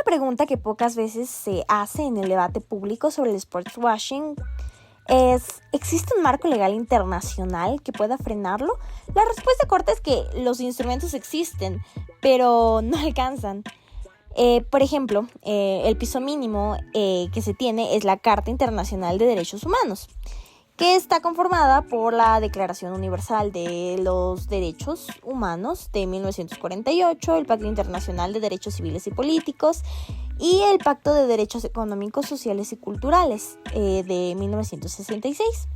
pregunta que pocas veces se hace en el debate público sobre el sportswashing es: ¿existe un marco legal internacional que pueda frenarlo? La respuesta corta es que los instrumentos existen, pero no alcanzan. Por ejemplo, el piso mínimo que se tiene es la Carta Internacional de Derechos Humanos, que está conformada por la Declaración Universal de los Derechos Humanos de 1948, el Pacto Internacional de Derechos Civiles y Políticos y el Pacto de Derechos Económicos, Sociales y Culturales de 1966.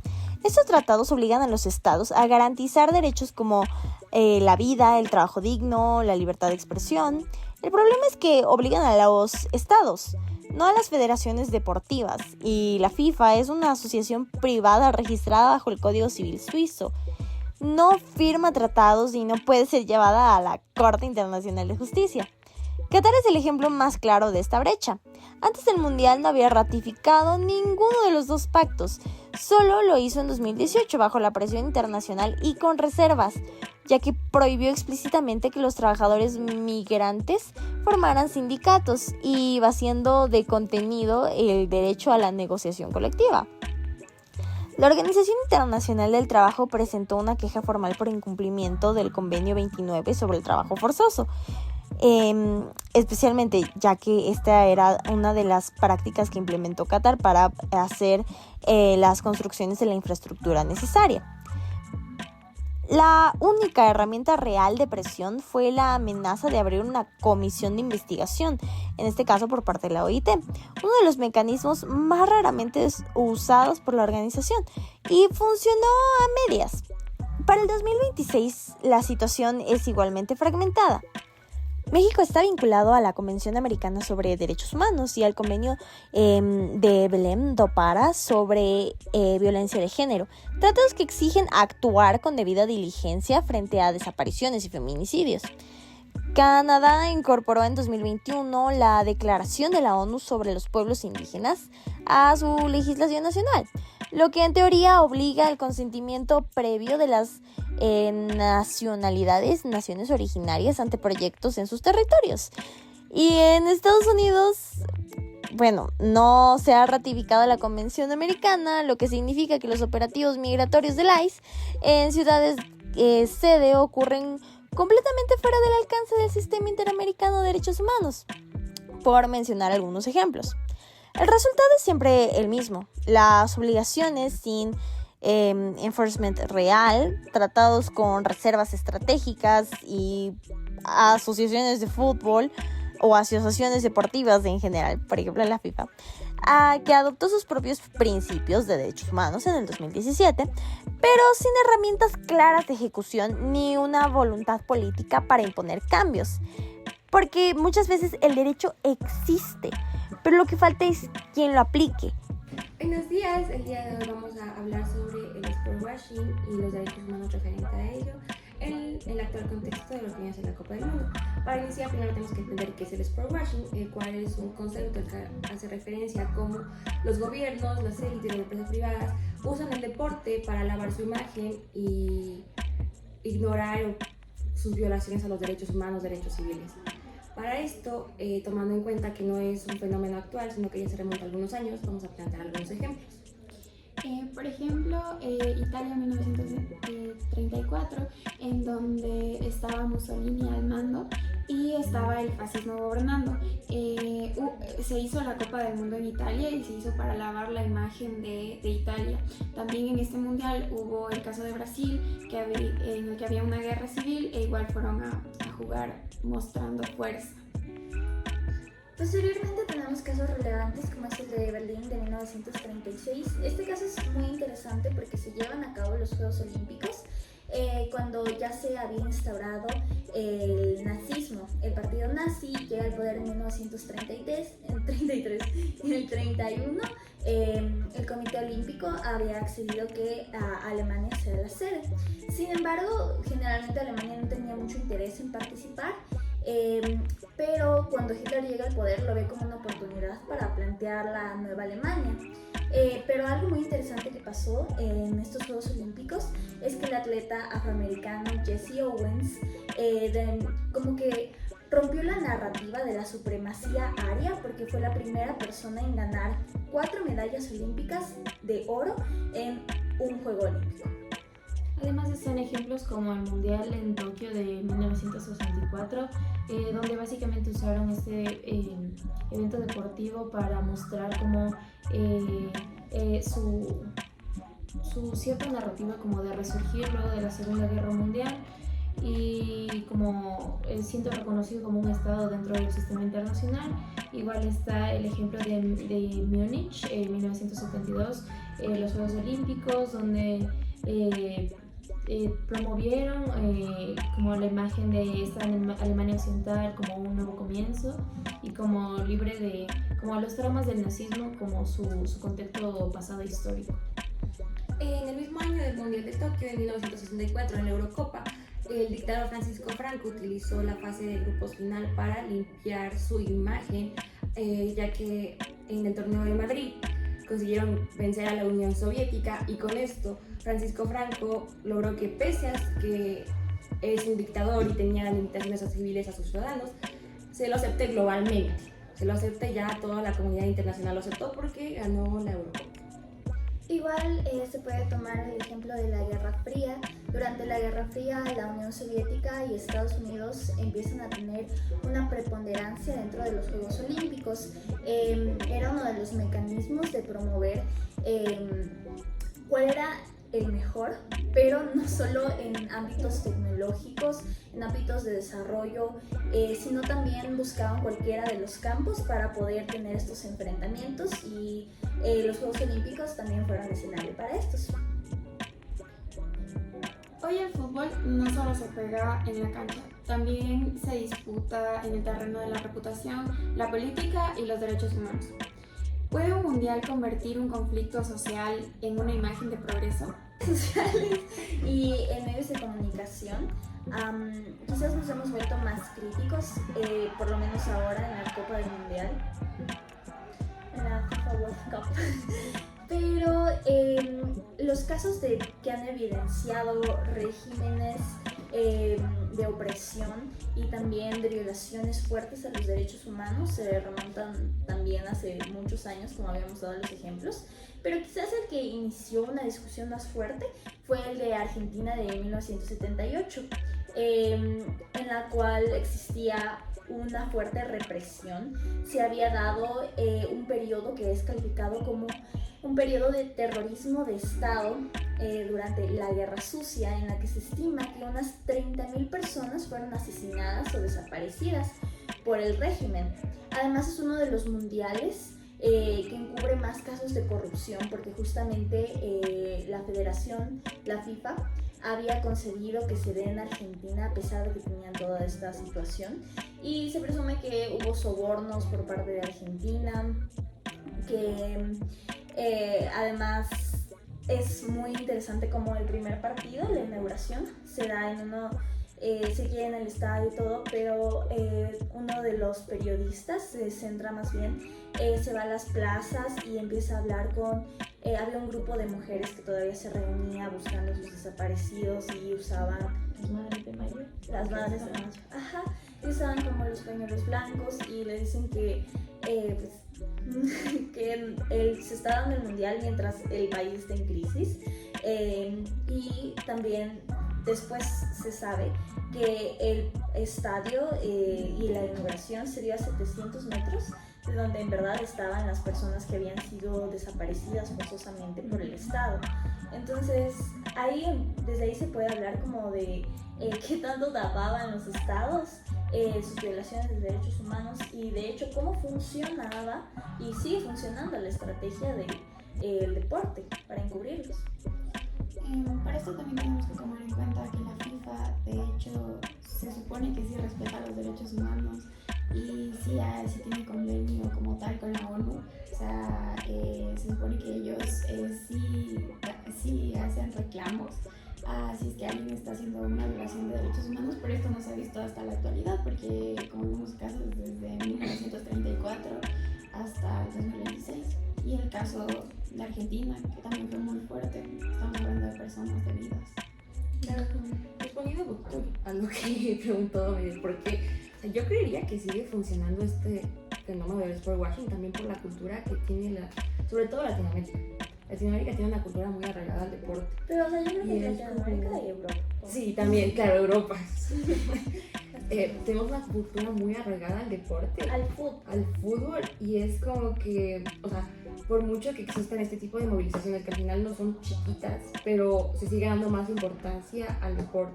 Estos tratados obligan a los estados a garantizar derechos como la vida, el trabajo digno, la libertad de expresión. El problema es que obligan a los estados, no a las federaciones deportivas, y la FIFA es una asociación privada registrada bajo el Código Civil suizo. No firma tratados y no puede ser llevada a la Corte Internacional de Justicia. Qatar es el ejemplo más claro de esta brecha. Antes del Mundial no había ratificado ninguno de los dos pactos, solo lo hizo en 2018 bajo la presión internacional y con reservas, ya que prohibió explícitamente que los trabajadores migrantes formaran sindicatos y vaciando de contenido el derecho a la negociación colectiva. La Organización Internacional del Trabajo presentó una queja formal por incumplimiento del Convenio 29 sobre el trabajo forzoso, especialmente ya que esta era una de las prácticas que implementó Qatar para hacer las construcciones de la infraestructura necesaria. La única herramienta real de presión fue la amenaza de abrir una comisión de investigación, en este caso por parte de la OIT, uno de los mecanismos más raramente usados por la organización, y funcionó a medias. Para el 2026 la situación es igualmente fragmentada. México está vinculado a la Convención Americana sobre Derechos Humanos y al Convenio de Belém do Pará sobre violencia de género, tratados que exigen actuar con debida diligencia frente a desapariciones y feminicidios. Canadá incorporó en 2021 la Declaración de la ONU sobre los pueblos indígenas a su legislación nacional, lo que en teoría obliga al consentimiento previo de las naciones originarias ante proyectos en sus territorios. Y en Estados Unidos, no se ha ratificado la Convención Americana, lo que significa que los operativos migratorios del ICE en ciudades sede ocurren completamente fuera del alcance del Sistema Interamericano de Derechos Humanos, por mencionar algunos ejemplos. El resultado es siempre el mismo: las obligaciones sin enforcement real, tratados con reservas estratégicas y asociaciones de fútbol o asociaciones deportivas en general, por ejemplo la FIFA, que adoptó sus propios principios de derechos humanos en el 2017, pero sin herramientas claras de ejecución ni una voluntad política para imponer cambios. Porque muchas veces el derecho existe, pero lo que falta es quien lo aplique. Buenos días, el día de hoy vamos a hablar sobre el sportswashing y los derechos humanos referentes a ello en el actual contexto de lo que viene a ser la Copa del Mundo. Para iniciar, primero tenemos que entender qué es el sportswashing, el cual es un concepto que hace referencia a cómo los gobiernos, las élites, las empresas privadas usan el deporte para lavar su imagen y ignorar sus violaciones a los derechos humanos, derechos civiles. Para esto, tomando en cuenta que no es un fenómeno actual, sino que ya se remonta a algunos años, vamos a plantear algunos ejemplos. Por ejemplo, Italia 1934, en donde estaba Mussolini al mando y estaba el fascismo gobernando. Se hizo la Copa del Mundo en Italia y se hizo para lavar la imagen de Italia. También en este mundial hubo el caso de Brasil, en el que había una guerra civil e igual fueron a jugar mostrando fuerza. Posteriormente tenemos casos relevantes como es el de Berlín de 1936. Este caso es muy interesante porque se llevan a cabo los Juegos Olímpicos cuando ya se había instaurado el nazismo. El partido nazi llega al poder en 1933. En el 31 el Comité Olímpico había accedido que Alemania sea la sede. Sin embargo, generalmente Alemania no tenía mucho interés en participar. Pero cuando Hitler llega al poder lo ve como una oportunidad para plantear la nueva Alemania. Pero algo muy interesante que pasó en estos Juegos Olímpicos es que el atleta afroamericano Jesse Owens como que rompió la narrativa de la supremacía aria porque fue la primera persona en ganar 4 medallas olímpicas de oro en un juego olímpico. Además están ejemplos como el Mundial en Tokio de 1964, donde básicamente usaron este evento deportivo para mostrar como su cierta narrativa como de resurgir luego de la Segunda Guerra Mundial y como siendo reconocido como un estado dentro del sistema internacional. Igual está el ejemplo de Múnich en 1972, los Juegos Olímpicos, donde promovieron como la imagen de esta Alemania Occidental como un nuevo comienzo y como libre de como los traumas del nazismo como su contexto pasado histórico. En el mismo año del Mundial de Tokio, en 1964, en la Eurocopa, el dictador Francisco Franco utilizó la fase de grupos final para limpiar su imagen, ya que en el torneo de Madrid consiguieron vencer a la Unión Soviética, y con esto Francisco Franco logró que, pese a que es un dictador y tenía limitaciones civiles a sus ciudadanos, se lo acepte globalmente, se lo acepte ya toda la comunidad internacional, lo aceptó porque ganó la Eurocopa. Igual se puede tomar el ejemplo de la Guerra Fría. Durante la Guerra Fría, la Unión Soviética y Estados Unidos empiezan a tener una preponderancia dentro de los Juegos Olímpicos. Era uno de los mecanismos de promover cuál era el mejor, pero no solo en ámbitos tecnológicos, en ámbitos de desarrollo, sino también buscaban cualquiera de los campos para poder tener estos enfrentamientos, y los Juegos Olímpicos también fueron escenario para estos. Hoy el fútbol no solo se juega en la cancha, también se disputa en el terreno de la reputación, la política y los derechos humanos. ¿Puede un mundial convertir un conflicto social en una imagen de progreso? Sociales y en medios de comunicación, quizás nos hemos vuelto más críticos, por lo menos ahora en la Copa del Mundial, en la FIFA World Cup. Pero los casos que han evidenciado regímenes de opresión y también de violaciones fuertes a los derechos humanos se remontan también hace muchos años, como habíamos dado los ejemplos, pero quizás el que inició una discusión más fuerte fue el de Argentina de 1978, en la cual existía una fuerte represión. Se había dado un periodo que es calificado como un periodo de terrorismo de Estado durante la Guerra Sucia, en la que se estima que unas 30.000 personas fueron asesinadas o desaparecidas por el régimen. Además es uno de los mundiales que encubre más casos de corrupción, porque justamente la federación, la FIFA, había concedido que se dé en Argentina a pesar de que tenían toda esta situación, y se presume que hubo sobornos por parte de Argentina, que además es muy interesante como el primer partido, la inauguración, se da en uno, se queda en el estadio y todo, pero uno de los periodistas se centra más bien, se va a las plazas y empieza a hablar con, había un grupo de mujeres que todavía se reunía buscando a sus desaparecidos y usaban Las madres de mayo. las madres de mayo, ajá, y usaban como los pañuelos blancos, y le dicen que que se está dando el mundial mientras el país está en crisis, y también después se sabe que el estadio y la inauguración se dio a 700 metros de donde en verdad estaban las personas que habían sido desaparecidas forzosamente por el Estado. Entonces desde ahí se puede hablar como de qué tanto tapaban los estados sus violaciones de derechos humanos, y de hecho cómo funcionaba y sigue funcionando la estrategia del deporte para encubrirlos. Para esto también tenemos que tomar en cuenta que la FIFA, de hecho, se supone que sí respeta los derechos humanos y sí tiene convenio como tal con la ONU. O sea, se supone que ellos sí hacen reclamos si es que alguien está haciendo una violación de derechos humanos, pero esto no se ha visto hasta la actualidad, porque como vemos casos desde 1934 hasta el 2016, y el caso de Argentina, que también fue muy fuerte, estamos hablando de personas, de vidas. Claro, respondiendo a lo que preguntó, ¿por qué Yo creería que sigue funcionando este fenómeno del sport washing también por la cultura que tiene sobre todo Latinoamérica. Latinoamérica tiene una cultura muy arraigada al deporte. Pero, o sea, yo creo que Y es Latinoamérica como- y Europa. Sí, también, claro, Europa. Tenemos una cultura muy arraigada al deporte, Al fútbol. al fútbol, y es como que, o sea, por mucho que existan este tipo de movilizaciones que al final no son chiquitas, pero se sigue dando más importancia al deporte.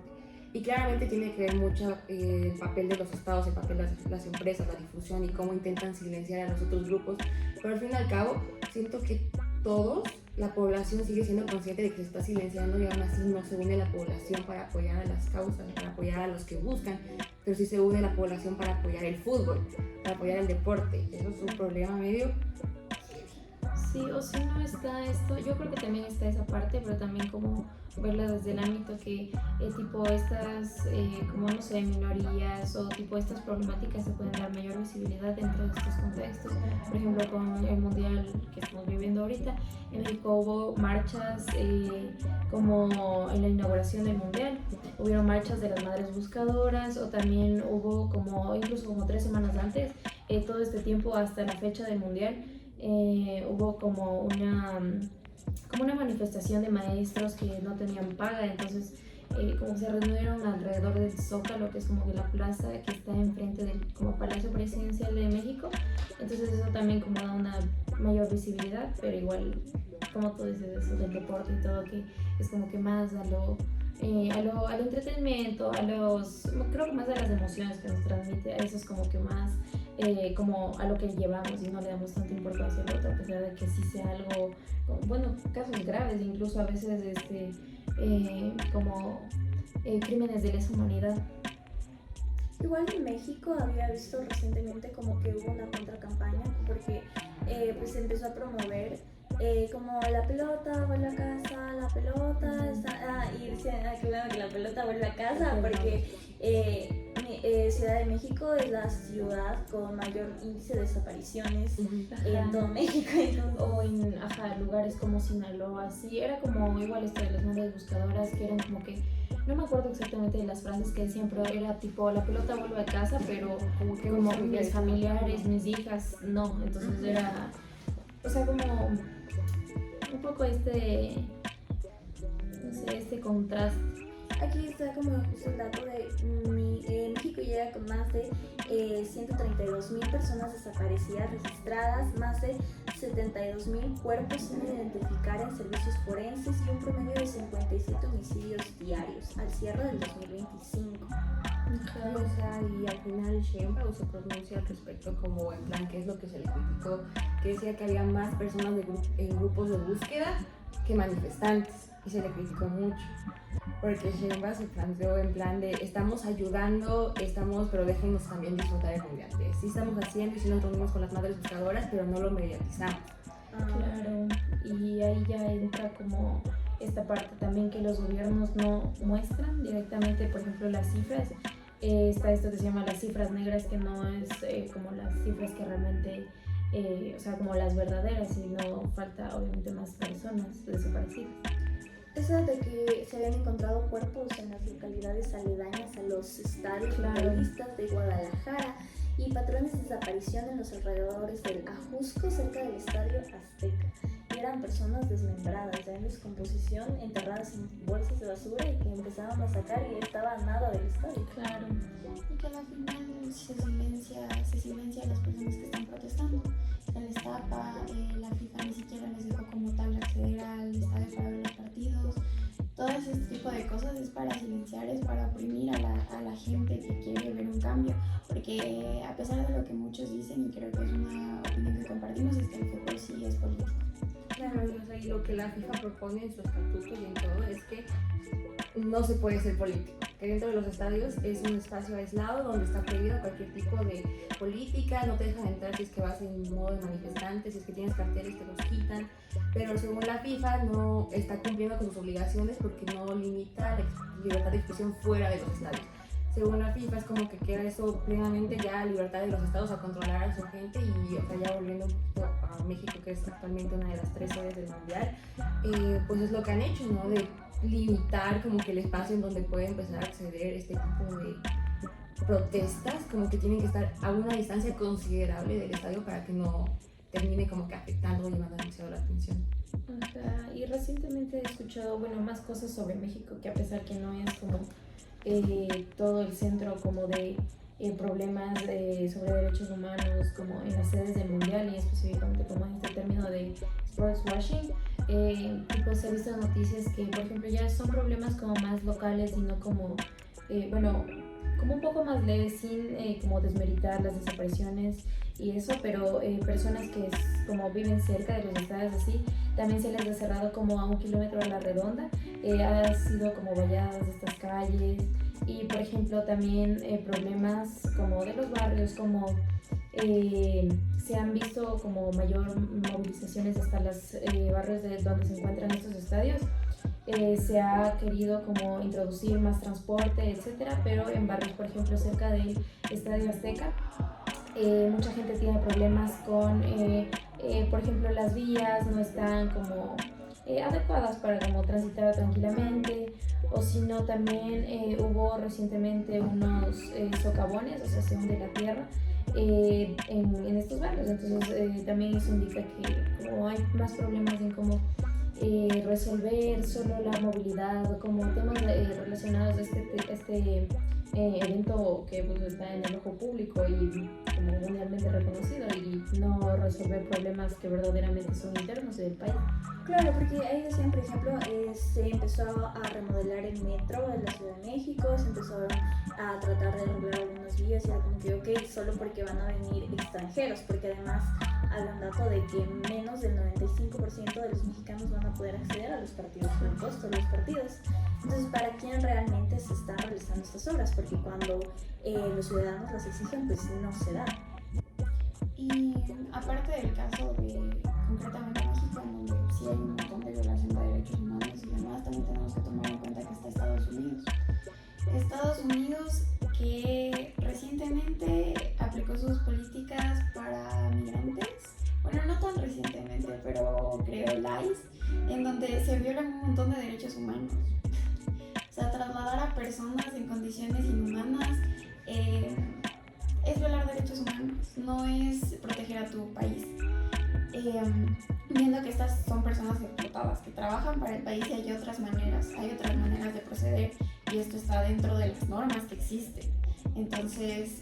Y claramente tiene que ver mucho el papel de los estados, el papel de las empresas, la difusión y cómo intentan silenciar a los otros grupos. Pero al fin y al cabo, siento que todos, la población sigue siendo consciente de que se está silenciando y aún así no se une la población para apoyar a las causas, para apoyar a los que buscan, pero sí se une la población para apoyar el fútbol, para apoyar el deporte. Eso es un problema medio. Sí, o si no está esto, yo creo que también está esa parte, pero también como verla desde el ámbito que tipo estas, como no sé, minorías o tipo estas problemáticas se pueden dar mayor visibilidad dentro de estos contextos. Por ejemplo, con el mundial que estamos viviendo ahorita, en México hubo marchas como en la inauguración del mundial, hubieron marchas de las madres buscadoras o también hubo como, incluso como 3 semanas antes, todo este tiempo hasta la fecha del mundial, hubo como una manifestación de maestros que no tenían paga, entonces como se reunieron alrededor del Zócalo, que es como que la plaza que está enfrente del como Palacio Presidencial de México, entonces eso también como da una mayor visibilidad, pero igual como tú dices eso del deporte y todo, que es como que más al entretenimiento, creo que más a las emociones que nos transmite, a eso es como que más como a lo que llevamos y no le damos tanta importancia al otro, a pesar de que sí sea algo, bueno, casos graves, incluso a veces como crímenes de lesa humanidad. Igual en México había visto recientemente como que hubo una contracampaña porque pues se empezó a promover como la pelota vuelve a casa, la pelota está... y decían claro que la pelota vuelve a casa porque Ciudad de México es la ciudad con mayor índice de desapariciones en todo México. Entonces, O en lugares como Sinaloa, sí, era como igual esto de las madres buscadoras, que eran como que, no me acuerdo exactamente de las frases que decían, pero era tipo, la pelota vuelve a casa, pero como mis familiares, mis hijas, no, entonces era, o sea, como un poco no sé, este contraste. aquí está como justo el dato de México llega con más de 132,000 personas desaparecidas registradas, más de 72,000 cuerpos sin identificar en servicios forenses y un promedio de 57 homicidios diarios al cierre del 2025. O sea, y al final Sheinbaum se pronuncia al respecto como en plan qué es lo que se le criticó, que decía que había más personas en grupos de búsqueda que manifestantes, y se le criticó mucho porque Sheinbaum se planteó en plan de estamos ayudando, pero déjenos también disfrutar el mundial. Sí estamos haciendo y sí nos reunimos con las madres buscadoras, pero no lo mediatizamos. Claro, y ahí ya entra como esta parte también que los gobiernos no muestran directamente, por ejemplo, las cifras. Está esto que se llama las cifras negras, que no es como las cifras que realmente, o sea, como las verdaderas, sino falta obviamente más personas desaparecidas. Esa de que se habían encontrado cuerpos en las localidades aledañas a los estadios futbolistas de Guadalajara y patrones de desaparición en los alrededores del Ajusco, cerca del estadio Azteca. Y eran personas desmembradas, ya en descomposición, enterradas en bolsas de basura y que empezaban a sacar y estaba a nada del estadio. Claro. Y que al final se silencia a las personas que están protestando. Se les tapa, la FIFA ni siquiera les dejó como tal acceder al estadio para ver los partidos. Todo ese tipo de cosas es para silenciar, es para oprimir a la gente que quiere ver un cambio. Porque a pesar de lo que muchos dicen, y creo que es una opinión que compartimos, es que el fútbol sí es político. Claro, o sea, y lo que la FIFA propone en su estatuto y en todo es que no se puede ser político, que dentro de los estadios es un espacio aislado donde está prohibido cualquier tipo de política, no te dejan entrar si es que vas en modo de manifestante, si es que tienes carteles te los quitan, pero según la FIFA no está cumpliendo con sus obligaciones porque no limita la libertad de expresión fuera de los estadios. Según la FIFA es como que queda eso plenamente ya libertad de los estados a controlar a su gente y o sea, ya volviendo un poquito a México, que es actualmente una de las 3 sedes del mundial, pues es lo que han hecho, ¿no? De limitar como que el espacio en donde puede empezar a acceder este tipo protestas, como que tienen que estar a una distancia considerable del estadio para que no termine como que afectando o llamando demasiado la atención. Ajá, y recientemente he escuchado, bueno, más cosas sobre México, que a pesar que no es como todo el centro como de problemas sobre derechos humanos, como en las sedes del mundial y específicamente como en este término de sports washing, tipo se han visto noticias que, por ejemplo, ya son problemas como más locales y no como, bueno, como un poco más leves, sin como desmeritar las desapariciones y eso, pero personas que como viven cerca de los estadios así, también se les ha cerrado como a 1 kilómetro a la redonda, ha sido como valladas de estas calles y, por ejemplo, también problemas como de los barrios, como se han visto como mayor movilizaciones hasta los barrios de donde se encuentran estos estadios. Se ha querido como introducir más transporte, etcétera, pero en barrios, por ejemplo, cerca del Estadio Azteca, mucha gente tiene problemas con, por ejemplo, las vías no están como adecuadas para como transitar tranquilamente, o si no también hubo recientemente unos socavones, o sea, se hunde la tierra en estos barrios, entonces también eso indica que como hay más problemas en cómo resolver solo la movilidad, como temas relacionados a este evento que pues, está en el ojo público y como mundialmente reconocido, y no resolver problemas que verdaderamente son internos del país. Claro, porque ahí decían, por ejemplo, se empezó a remodelar el metro de la Ciudad de México, se empezaron a tratar de arreglar algunas vías y era como que ok, solo porque van a venir extranjeros, porque además hay un dato de que menos del 95% de los mexicanos van a poder acceder a los partidos por el costo de los partidos. Entonces, ¿para quién realmente se están realizando estas obras? Porque cuando los ciudadanos las exigen, pues no se da. Y aparte del caso de concretamente México, en donde sí hay un montón de violación de derechos humanos y demás, también tenemos que tomar en cuenta que está Estados Unidos. Estados Unidos que recientemente aplicó sus políticas para migrantes, bueno, no tan recientemente, pero creó el ICE, en donde se violan un montón de derechos humanos. O sea, trasladar a personas en condiciones inhumanas es violar derechos humanos, no es proteger a tu país. Viendo que estas son personas explotadas, que trabajan para el país y hay otras maneras de proceder y esto está dentro de las normas que existen. Entonces,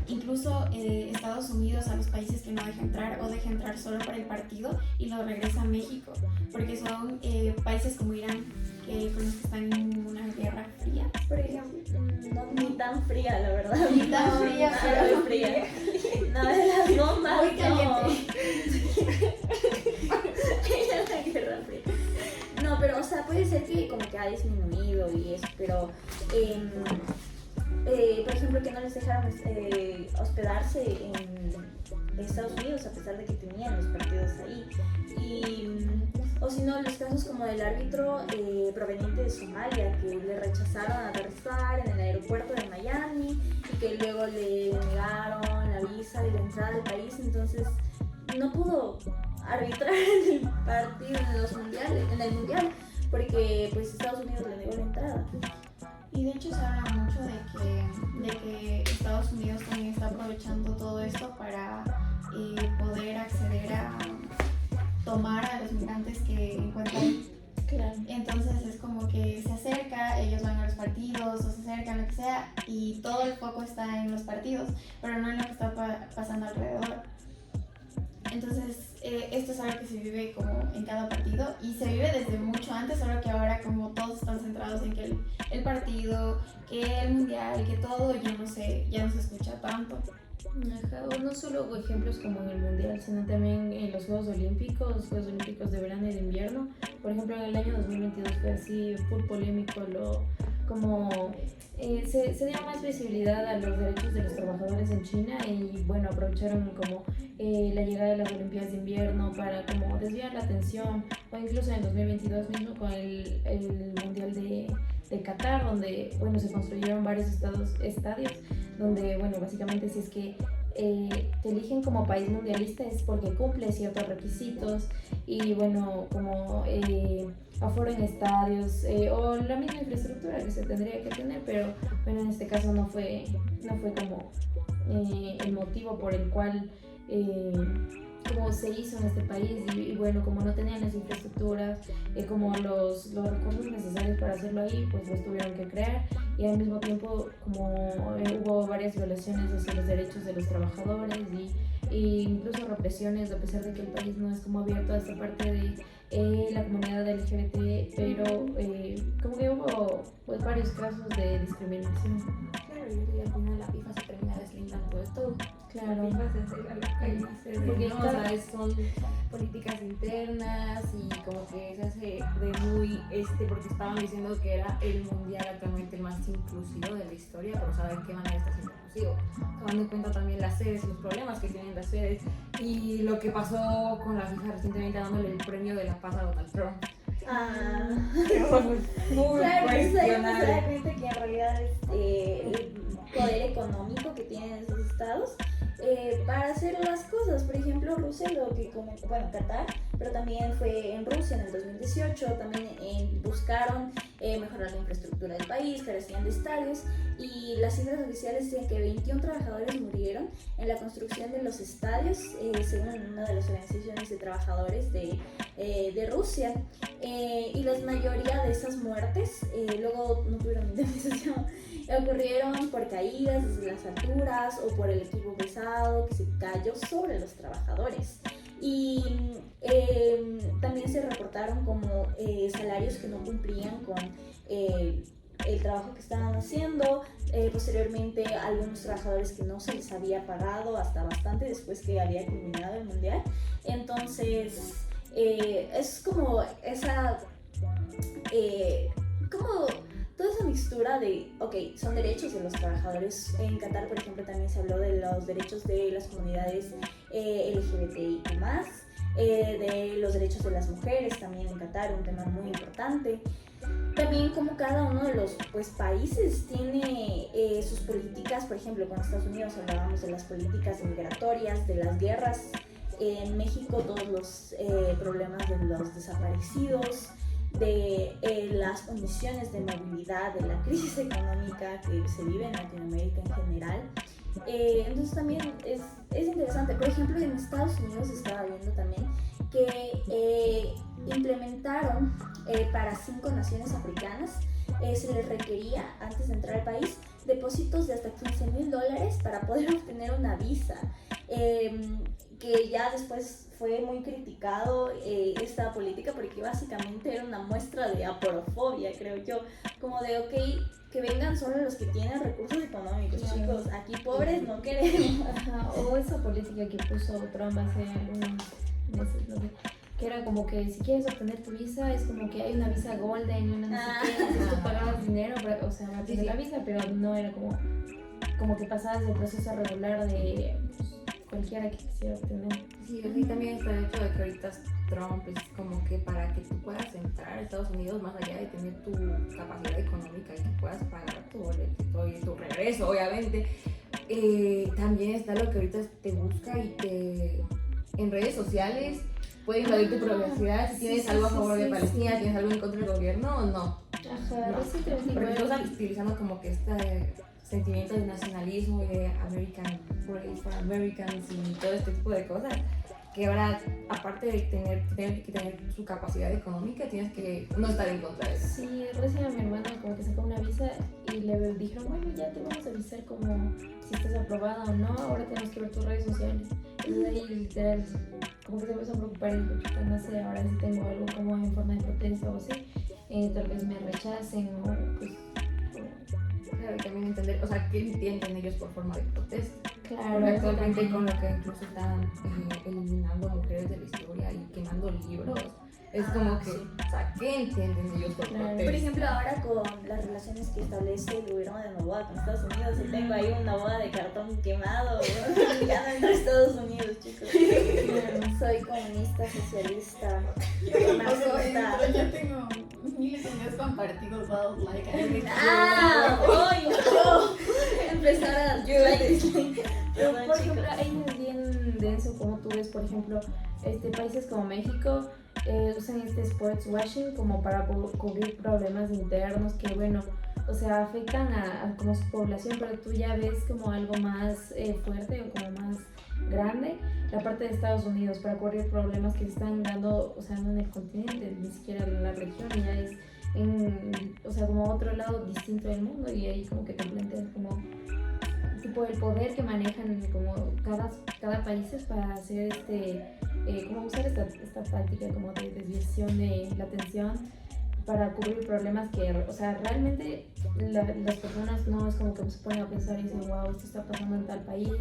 incluso Estados Unidos a los países que no deja entrar o deja entrar solo para el partido y lo regresa a México, porque son países como Irán, que con los que están en una guerra fría, por ejemplo. No, ni tan fría, la verdad. Ni tan fría, nada de fría. Nada de las bombas. Muy caliente. La guerra fría. No, pero, o sea, puede ser que como que ha disminuido y eso, pero por ejemplo, que no les dejaron hospedarse en Estados Unidos a pesar de que tenían los partidos ahí. O si no, los casos como del árbitro proveniente de Somalia, que le rechazaron aterrizar en el aeropuerto de Miami y que luego le negaron la visa de la entrada del país, entonces no pudo arbitrar en el partido en el mundial, porque pues Estados Unidos le negó la entrada. Y de hecho se habla mucho de que Estados Unidos también está aprovechando todo esto para poder acceder a tomar a los migrantes que encuentran. Claro. Entonces es como que se acerca, ellos van a los partidos o se acercan, lo que sea, y todo el foco está en los partidos, pero no en lo que está pasando alrededor. Entonces esto es algo que se vive como en cada partido y se vive desde mucho antes, solo que ahora como todos están centrados en que el partido, que el mundial, que todo ya no se escucha tanto. Ajá, o no solo ejemplos como en el mundial, sino también en los Juegos Olímpicos de verano y de invierno. Por ejemplo, en el año 2022 fue así, full polémico, se dio más visibilidad a los derechos de los trabajadores en China y bueno, aprovecharon como la llegada de las Olimpiadas de invierno para como desviar la atención, o incluso en el 2022 mismo con el mundial de Qatar, donde bueno, se construyeron varios estadios donde bueno, básicamente si es que te eligen como país mundialista es porque cumple ciertos requisitos y bueno, como aforo en estadios o la misma infraestructura que se tendría que tener, pero bueno, en este caso no fue como el motivo por el cual como se hizo en este país y bueno, como no tenían las infraestructuras, como los recursos necesarios para hacerlo ahí, pues los tuvieron que crear y al mismo tiempo como hubo varias violaciones hacia los derechos de los trabajadores y incluso represiones, a pesar de que el país no es como abierto a esta parte de la comunidad LGBT, pero como que hubo pues varios casos de discriminación. Claro, y al final la FIFA se termina deslindando de todo. Claro. La FIFA se hace a lo que Porque ¿no? O sea, son políticas internas y como que se hace de muy porque estaban diciendo que era el mundial actualmente más inclusivo de la historia, pero saben qué manera está siendo inclusivo, tomando en cuenta también las sedes y los problemas que tienen las sedes y lo que pasó con la FIFA recientemente dándole el premio de la paz a Donald Trump. Muy claro, entonces ahí uno se da cuestionable. cuenta que en realidad el poder económico que tienen esos estados para hacer las cosas. Por ejemplo, Rusia, lo que comentó, bueno, Qatar, pero también fue en Rusia en el 2018, también buscaron mejorar la infraestructura del país, carecían de estadios y las cifras oficiales decían que 21 trabajadores murieron en la construcción de los estadios, según una de las organizaciones de trabajadores de Rusia. Y la mayoría de esas muertes luego no tuvieron indemnización, ocurrieron por caídas desde las alturas o por el equipo pesado que se cayó sobre los trabajadores. Y también se reportaron como salarios que no cumplían con el trabajo que estaban haciendo. Posteriormente algunos trabajadores que no se les había pagado hasta bastante después que había culminado el mundial. Entonces es como esa como toda esa mixtura de, son derechos de los trabajadores. En Qatar, por ejemplo, también se habló de los derechos de las comunidades LGBTIQ+, de los derechos de las mujeres también en Qatar, un tema muy importante. También como cada uno de los países tiene sus políticas. Por ejemplo, con Estados Unidos hablábamos de las políticas migratorias, de las guerras. En México todos los problemas de los desaparecidos, de las condiciones de movilidad, de la crisis económica que se vive en Latinoamérica en general. Entonces también es interesante. Por ejemplo, en Estados Unidos estaba viendo también que implementaron para 5 naciones africanas, se les requería antes de entrar al país depósitos de hasta $15,000 para poder obtener una visa. Que ya después fue muy criticado esta política porque básicamente era una muestra de aporofobia, creo yo, como de que vengan solo los que tienen recursos económicos, claro. Chicos, aquí pobres no queremos. Ajá, o esa política que puso Trump hace algunos meses, no sé, que era como que si quieres obtener tu visa es como que hay una visa golden y una no sé qué, entonces tú pagabas dinero para, o sea, para tener la visa, pero no era como que pasabas el proceso regular de cualquiera que quisiera obtener. Sí, y también está el hecho de que ahorita Trump es como que para que tú puedas entrar a Estados Unidos, más allá de tener tu capacidad económica y que puedas pagar tu boleto y tu regreso, obviamente, también está lo que ahorita te busca y te en redes sociales puede invadir tu privacidad, si tienes algo a favor de Palestina, tienes algo en contra del gobierno o no. Ajá, no. Porque tú estás utilizando como que este sentimiento de nacionalismo y de American Brave for Americans y todo este tipo de cosas, que ahora, aparte de tener que tener su capacidad económica, tienes que no estar en contra de eso. Sí, recién a mi hermana como que sacó una visa y le dijeron, bueno, ya te vamos a avisar como si estás aprobada o no, ahora tenemos que ver tus redes sociales. Y ahí literal, como que se empezó a preocupar y dijo, no sé, ahora si tengo algo como en forma de protesta o así, tal vez me rechacen o pues... Claro, y también entender, o sea, ¿qué entienden ellos por forma de protesta? Claro, actualmente con lo que incluso están eliminando mujeres de la historia y quemando libros. Es como que, o sea, ¿qué entienden ellos por protesta? Por ejemplo, ahora con las relaciones que establece el gobierno de Novoa con Estados Unidos, y tengo ahí una boda de cartón quemado, ya no entro a Estados Unidos, chicos. Soy comunista, socialista, marxista. Yo tengo miles de videos compartidos, dados like a everything. Empezar a Pero, por ejemplo, ahí es bien denso como tú ves, por ejemplo, países como México usan sports washing como para cubrir problemas internos que, bueno, o sea, afectan a como su población, pero tú ya ves como algo más fuerte o como más grande la parte de Estados Unidos para cubrir problemas que se están dando, o sea, no en el continente, ni siquiera en la región, ya es o sea, como otro lado distinto del mundo, y ahí como que te planteas como tipo el poder que manejan como cada país para hacer como usar esta táctica como de desviación de la atención para cubrir problemas que, o sea, realmente las personas no es como que se ponen a pensar y dicen, wow, esto está pasando en tal país,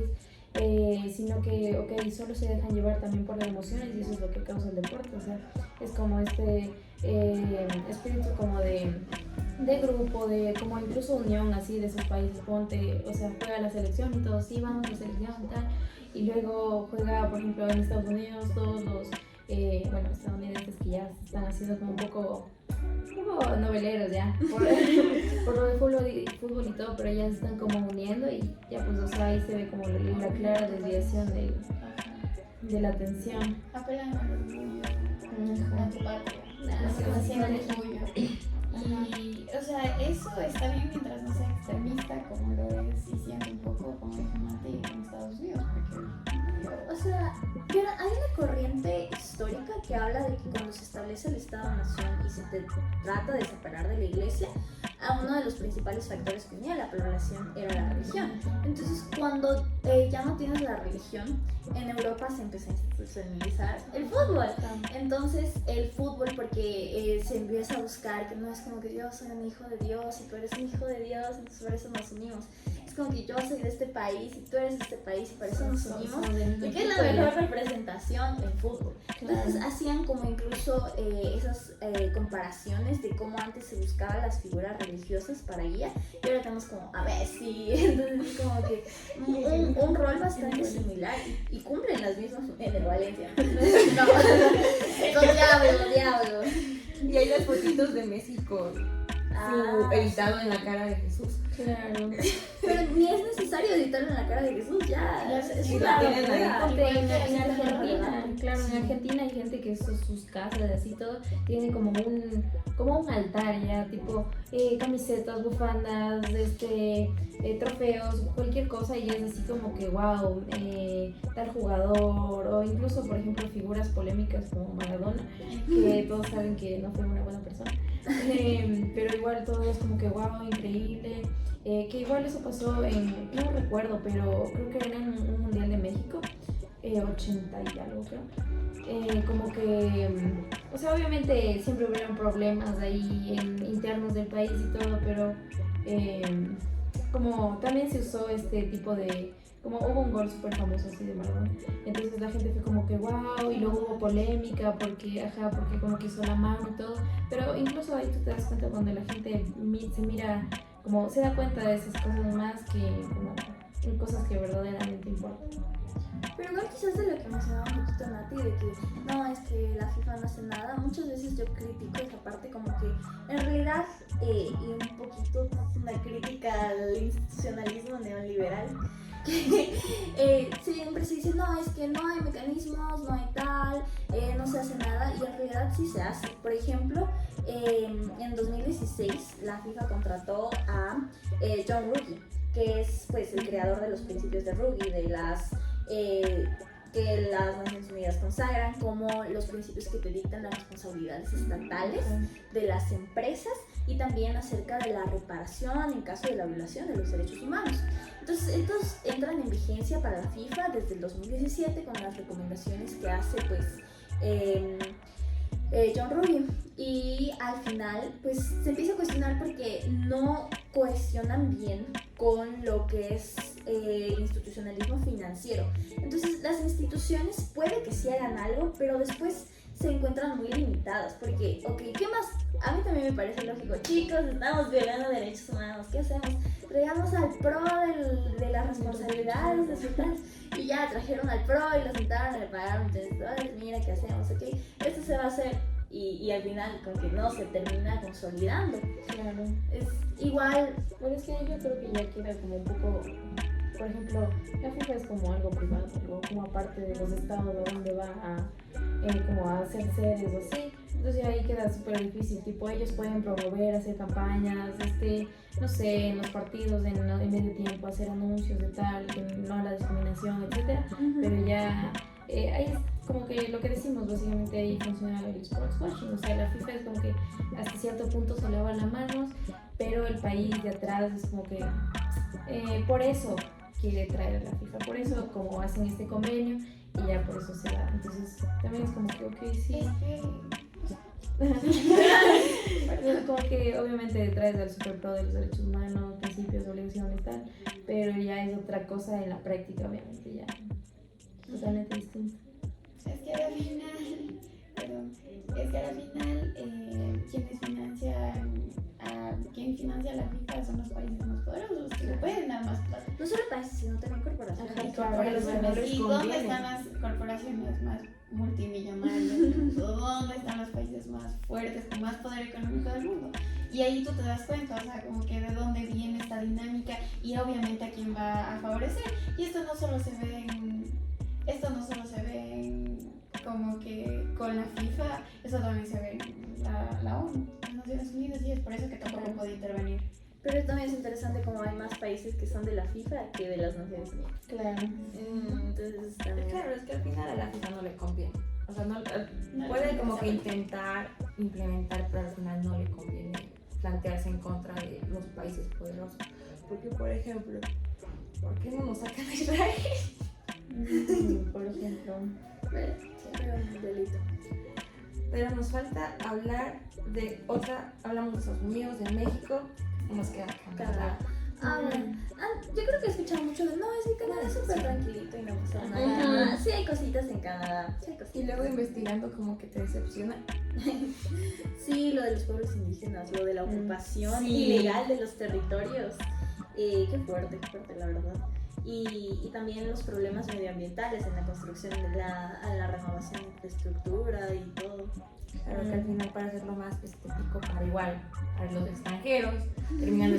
sino que, ok, solo se dejan llevar también por las emociones, y eso es lo que causa el deporte. O sea, es como espíritu como de grupo, de como incluso unión así de esos países. Ponte, o sea, juega la selección y todos, sí, vamos a la selección y tal, y luego juega, por ejemplo, en Estados Unidos, todos los estadounidenses que ya están haciendo como un poco noveleros ya por lo de fútbol y todo, pero ya se están como uniendo, y ya pues, o sea, ahí se ve como la clara desviación de la atención. Apelan al orgullo, a tu parte, Nacional. Y, o sea, eso está bien mientras no sea extremista, como lo es diciendo un poco como dijo Mati en Estados Unidos, porque O sea, pero hay una corriente histórica que habla de que cuando se establece el Estado-Nación y se trata de separar de la Iglesia, a uno de los principales factores que unía a la población era la religión. Entonces, cuando ya no tienes la religión, en Europa se empezó a institucionalizar el fútbol. Entonces, el fútbol, porque se empieza a buscar que no es como que yo soy un hijo de Dios y tú eres un hijo de Dios, entonces por eso nos unimos. Es como que yo soy de este país y tú eres de este país y por eso nos unimos. Y que es la mejor representación en fútbol. Entonces hacían como incluso esas comparaciones de cómo antes se buscaban las figuras religiosas para guía, y ahora tenemos como a Messi. Entonces es como que un rol bastante similar, y cumplen las mismas en el Valencia. No, son diablo. Y hay las fotitos de Messi con su editado en la cara de Jesús. Claro. Pero ni es necesario editarlo en la cara de Jesús, ya es sí, una la tienen ahí. locura. Ponte en Claro, Argentina, claro, en Argentina hay gente que sus casas así todo tiene como un altar ya, tipo camisetas, bufandas, trofeos, cualquier cosa, y es así como que wow, tal jugador, o incluso por ejemplo figuras polémicas como Maradona, que todos saben que no fue una buena persona, pero igual todo es como que wow, increíble. Que igual eso pasó no recuerdo, pero creo que era en un mundial de México, 80 y algo creo, como que, o sea, obviamente siempre hubieron problemas ahí internos del país y todo, pero como también se usó este tipo de, como hubo un gol súper famoso así de Maradona, entonces la gente fue como que wow, y luego hubo polémica porque como que hizo la mano y todo, pero incluso ahí tú te das cuenta cuando la gente se mira, como se da cuenta de esas cosas más que como en cosas que verdaderamente importan. Pero igual quizás de lo que mencionaba un poquito Nati, de que no, es que la FIFA no hace nada, muchas veces yo critico esa parte como que en realidad, y un poquito una crítica al institucionalismo neoliberal, que siempre se dice, no, es que no hay mecanismos, no hay tal, no se hace nada, y en realidad sí se hace. Por ejemplo, en 2016 la FIFA contrató a John Ruggie, que es pues el creador de los principios de Ruggie, de que las Naciones Unidas consagran como los principios que te dictan las responsabilidades estatales de las empresas, y también acerca de la reparación en caso de la violación de los derechos humanos. Entonces, estos entran en vigencia para la FIFA desde el 2017 con las recomendaciones que hace pues John Ruggie, y al final pues se empieza a cuestionar porque no cohesionan bien con lo que es el institucionalismo financiero. Entonces las instituciones puede que sí hagan algo, pero después se encuentran muy limitadas, porque, ok, ¿qué más? A mí también me parece lógico, chicos, estamos violando derechos humanos, ¿qué hacemos? Traigamos al pro de las responsabilidades de su tal, y ya trajeron al pro y lo sentaron, le pagaron $3, mira qué hacemos, ok, esto se va a hacer, y al final como que no se termina consolidando. Claro. Es igual. Bueno, es que yo creo que ya queda como un poco por ejemplo, la FIFA es como algo privado, algo como aparte de los estados de donde va a, como a hacer sedes o así. Entonces ahí queda súper difícil, tipo ellos pueden promover, hacer campañas, no sé, en los partidos, en medio tiempo, hacer anuncios de tal, que no a la discriminación, etcétera, pero ya ahí es como que lo que decimos, básicamente ahí funciona el sports washing, o sea, la FIFA es como que hasta cierto punto se lava las manos, pero el país de atrás es como que por eso quiere traer a la FIFA, por eso como hacen este convenio y ya por eso se da, entonces también es como que ok, sí. Como que obviamente detrás del super pro de los derechos humanos, principios, obligaciones y tal, pero ya es otra cosa en la práctica, obviamente ya totalmente distinto. Es que al final, quien financia la FIFA son los países más poderosos, que le pueden dar más plata. No solo países, sino también corporaciones. ¿Y dónde están las corporaciones más multimillonarias? ¿Dónde están los países más fuertes, con más poder económico del mundo? Y ahí tú te das cuenta, o sea, como que de dónde viene esta dinámica y obviamente a quién va a favorecer. Y esto no solo se ve como que con la FIFA, eso también se ve en la ONU, las Naciones Unidas, y es por eso que tampoco puede intervenir. Pero también es interesante como hay más países que son de la FIFA que de las Naciones Unidas. Claro. Entonces también... Claro, es que al final a la FIFA no le conviene. O sea, puede como que intentar implementar, pero al final no le conviene plantearse en contra de los países poderosos. Porque, por ejemplo, ¿por qué no nos sacan a Israel? Por ejemplo. Siempre un delito. Pero nos falta hablar de otra, hablamos de Estados Unidos, de México, y nos queda Canadá. Bueno. Yo creo que he escuchado mucho de, no, es que Canadá es súper tranquilito y no pasa nada. Sí hay cositas en Canadá. Sí, hay cositas. Y luego investigando como que te decepciona. Sí, lo de los pueblos indígenas, lo de la ocupación Sí. ilegal de los territorios. Qué fuerte, la verdad. Y también los problemas medioambientales en la construcción de la renovación de infraestructura y todo. Claro que al final, para hacerlo más estético, para igual, para los extranjeros, terminan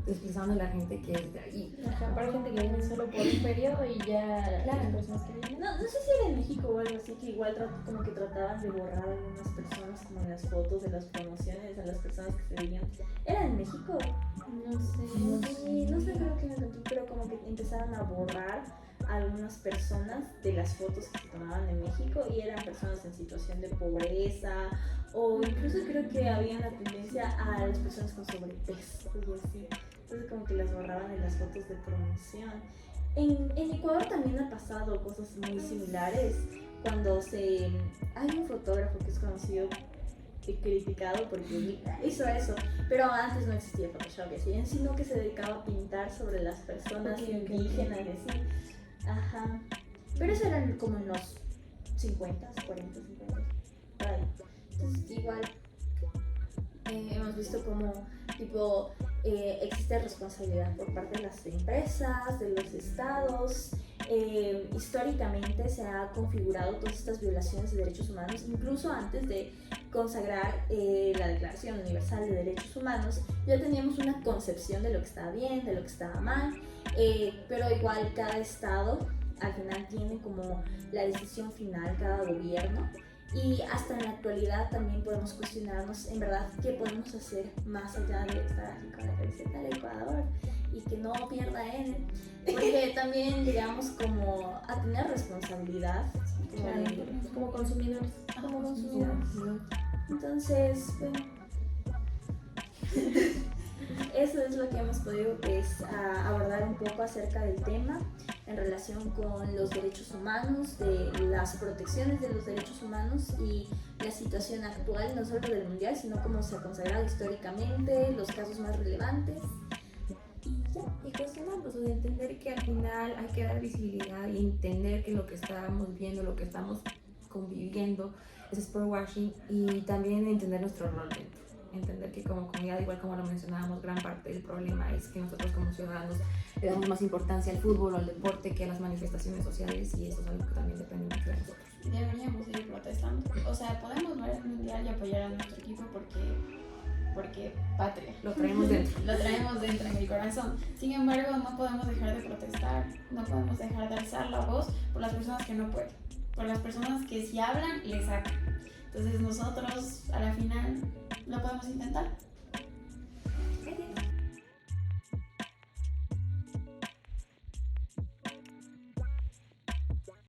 desplazando a la gente que es de allí. Ajá, para gente que viene solo por un periodo y ya las personas que vienen. No sé si era en México o algo así, que igual como que trataban de borrar a algunas personas como en las fotos de las promociones a las personas que se veían. ¿Era en México? No sé. Sí, no sé, creo que me contó, pero como que empezaron a borrar a algunas personas de las fotos que se tomaban en México y eran personas en situación de pobreza o incluso creo que había una tendencia a las personas con sobrepeso y así. Entonces como que las borraban en las fotos de promoción. En Ecuador también ha pasado cosas muy similares cuando hay un fotógrafo que es conocido y criticado porque hizo eso, pero antes no existía Photoshop y así, sino que se dedicaba a pintar sobre las personas indígenas y así. Ajá. Pero eso eran como en los 50, 40, 50, por ahí. Entonces igual hemos visto como tipo existe responsabilidad por parte de las empresas, de los estados. Históricamente se ha configurado todas estas violaciones de derechos humanos, incluso antes de consagrar la Declaración Universal de Derechos Humanos, ya teníamos una concepción de lo que estaba bien, de lo que estaba mal, pero igual cada estado al final tiene como la decisión final, cada gobierno. Y hasta en la actualidad también podemos cuestionarnos en verdad qué podemos hacer más allá de estar aquí con la camiseta del Ecuador y que no pierda N, porque también llegamos como a tener responsabilidad Como consumidores. como consumidores. Entonces, bueno, eso es lo que hemos podido abordar un poco acerca del tema en relación con los derechos humanos, de las protecciones de los derechos humanos y la situación actual, no solo del mundial, sino cómo se ha consagrado históricamente, los casos más relevantes. Y cuestionarnos, o sea, entender que al final hay que dar visibilidad y entender que lo que estamos viendo, lo que estamos conviviendo es sport washing, y también entender nuestro rol dentro. Entender que como comunidad, igual como lo mencionábamos, gran parte del problema es que nosotros como ciudadanos le damos más importancia al fútbol o al deporte que a las manifestaciones sociales, y eso es algo que también depende mucho de nosotros. Deberíamos ir protestando. O sea, podemos ver el mundial y apoyar a nuestro equipo porque porque patria. Lo traemos dentro. Lo traemos dentro en el corazón. Sin embargo, no podemos dejar de protestar, no podemos dejar de alzar la voz por las personas que no pueden, por las personas que si hablan, les sacan. Entonces nosotros, a la final, lo podemos intentar.